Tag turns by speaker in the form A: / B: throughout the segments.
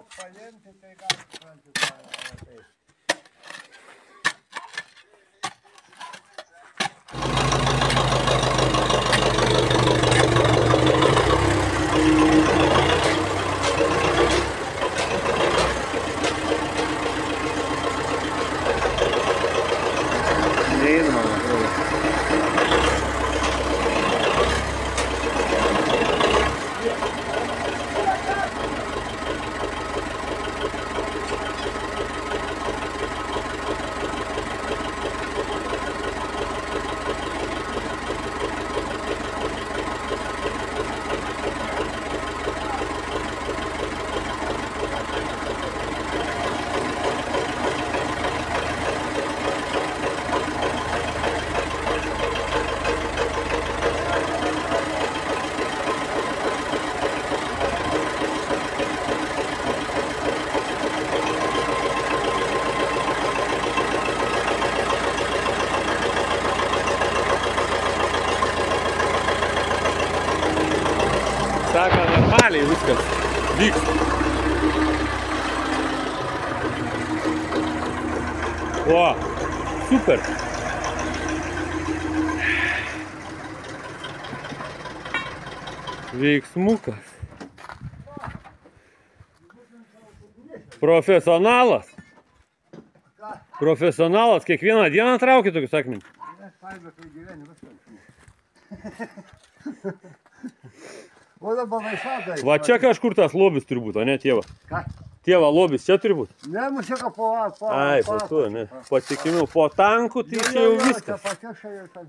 A: paimti, tai gali supranti.
B: Neįmanoma, man atrodo. Sako, normaliai viskas vyksta. O, super. Veiksmukas. Profesionalas. Profesionalas, kiekvieną dieną traukia tokius akmenis. Va čia kažkur tas lobis turi būti, o ne tėva?
A: Ką?
B: Tėva lobis čia turi būti?
A: Ne, musika po...
B: Ai, po to, ne. Patikimiau, po tankų tai čia jau viskas.
A: Pakiša ir ten.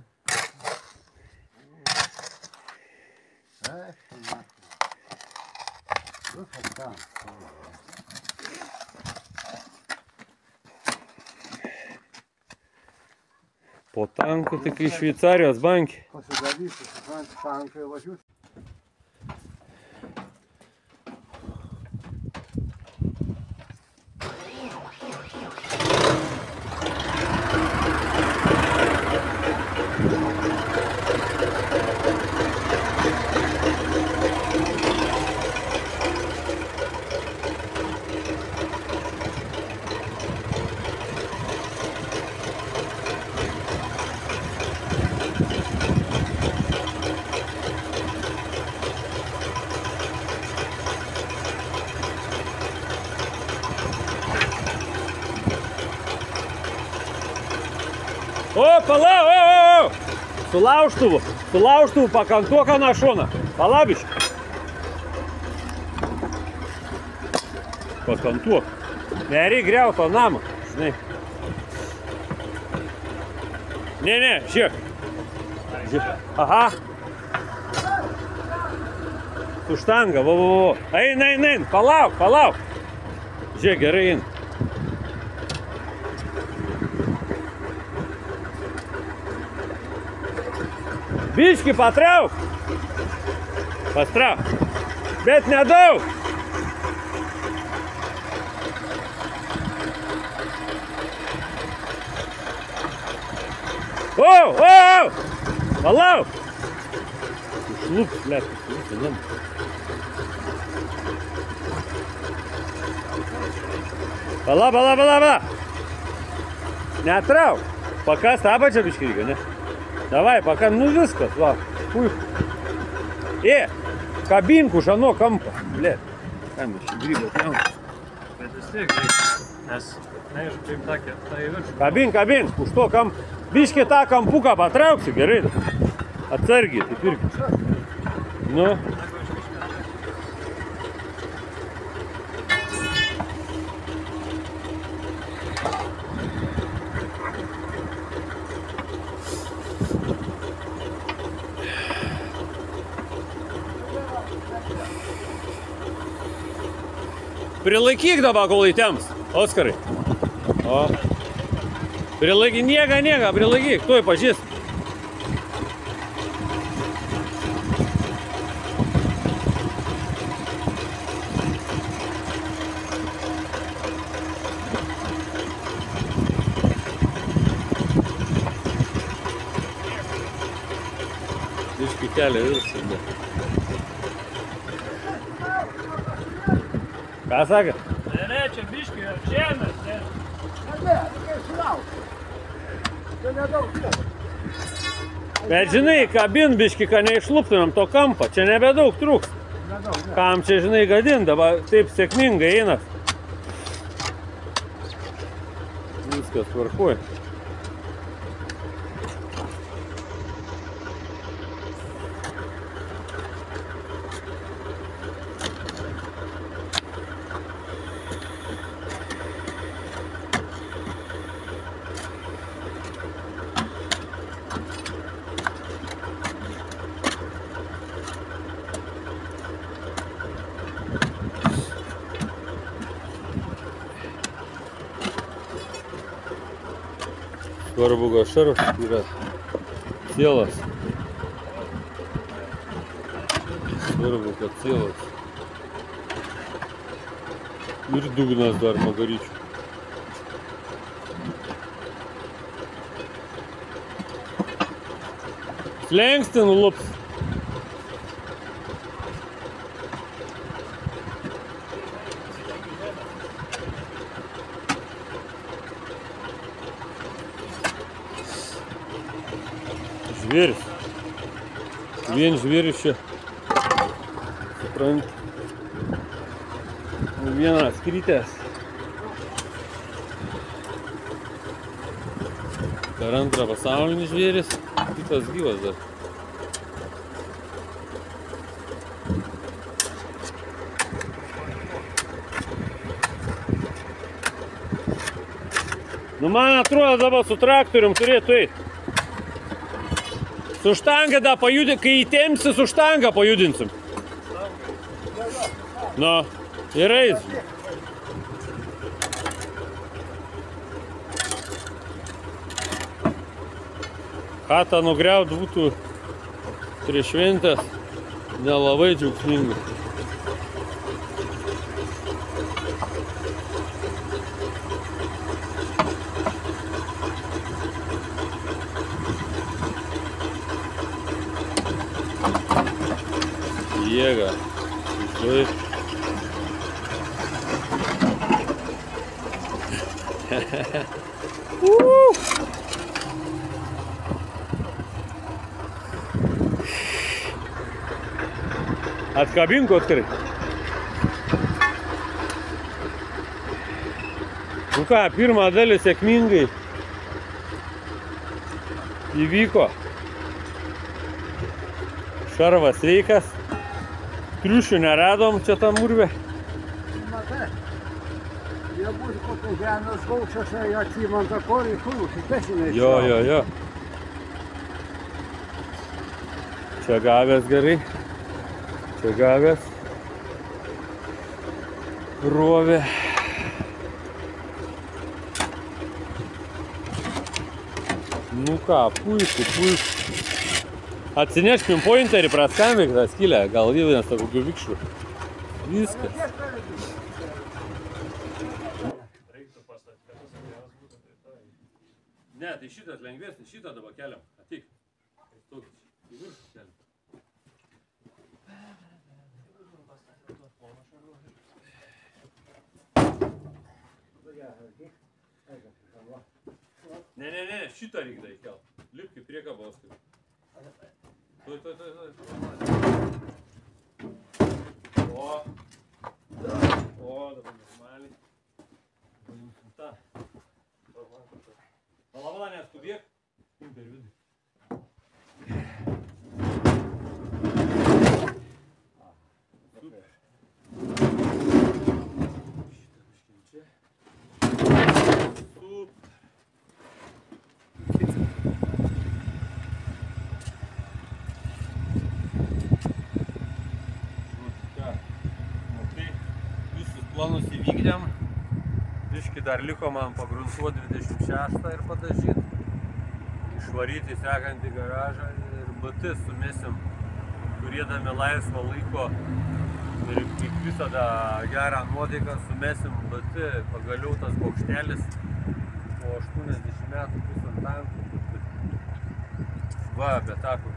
B: Po tankų tai kai Šveicarijos bankė.
A: Pasidarysiu, supranti, tankai važiuoti.
B: O, palau, Su laužtuvu pakantuok ką šoną. Palabiškai. Pakantuok. Nereik griaut to namą, žinai. Ne, žiūrėk. Aha. Su štanga, va. Eina, palauk. Žiūrėk, gerai eina. Biškį patrauk. Pastrauk. Bet nedaug. O! Palauk. Išlups, blėt. Pala. Netrauk. Pakast apačią biškį reikia, ne? Davai, paką, nu viskas, va, puiku. Kabink už ano kampą, blėt. Kam aš grybą tam?
C: Bet vis tiek reikia, nes neaišku, kaip takė, tai virš.
B: Kabink, už to kampą. Biškį tą kampuką patrauksi, gerai. Atsargiai, taip irgi. Nu. Prilaikyk dabar, kol įtems, Oskarai. O. Prilaikyk, niega, prilaikyk, tuoj pažįst. Biškį kelią virš. Ką sakė?
C: Ne, čia biški žemės, ne.
A: Ne, reikia sulaukti. Čia nedaug tiek.
B: Bet žinai, kabin biški, kad neišluptumėm to kampo. Čia nebedaug trūks.
A: Nedaug, ne.
B: Kam čia, žinai, gadin, dabar taip sėkmingai eina. Viskas tvarkuoja. Svarbu, kad šarvas yra cielas. Svarbu, kad cielas. Ir dugnas dar magaryčių. Slenksti nulups. Žvėris. Vien žvėris čia. Suprant. Vienas kritęs. Per antrą pasaulinį žvėris. Kitas gyvas dar. Nu, man atrodo, dabar su traktorium turėtų eiti. Su štanga da pajudinsim, kai įtempsi su štanga pajudinsim. Nu, ir eis. Chatą nugriaut būtų prieš šventės nelabai džiaugsminga. Jėga. Štai. Atkabinko atskrai. Nu ką, pirmą dalį sėkmingai įvyko. Šarvas sveikas. Triušių neradom čia tą murvę.
A: Matai, jie bus kokia žemės gaukščiose, jie atsimanta korį, kurų, pesinai.
B: Jo. Čia gavęs gerai. Čia gavęs. Rovė. Nu ką, puiku. Atsineš pinpointerį, praskambink tą skylę, gal vienas tą kokių vikšrų. Viskas.
C: Reiktų pastatyti, kad tas vienas būtų rytoj.
B: Ne, tai šitas lengvesnis, šitą dabar keliam. Atik. Tokį į viršų keliam. Ne, šitą reikia įkelt. Lipk į priekabos. Tuoj. O, dabar normaliai. Paimsim tą. Palava, neskubėk. Im per vidų. Super. Šitą biškim čia. Super. Planus įvykdėm. Biški dar liko man pagruntuoti 26 ir padažyti. Išvaryti sekantį garažą ir BT sumesim, turėdami laisvą laiko ir kaip visada gerą nuotaiką sumesim BT. Pagaliau tas bokštelis po 80 metų bus ant tankų. Va, bet tą, kur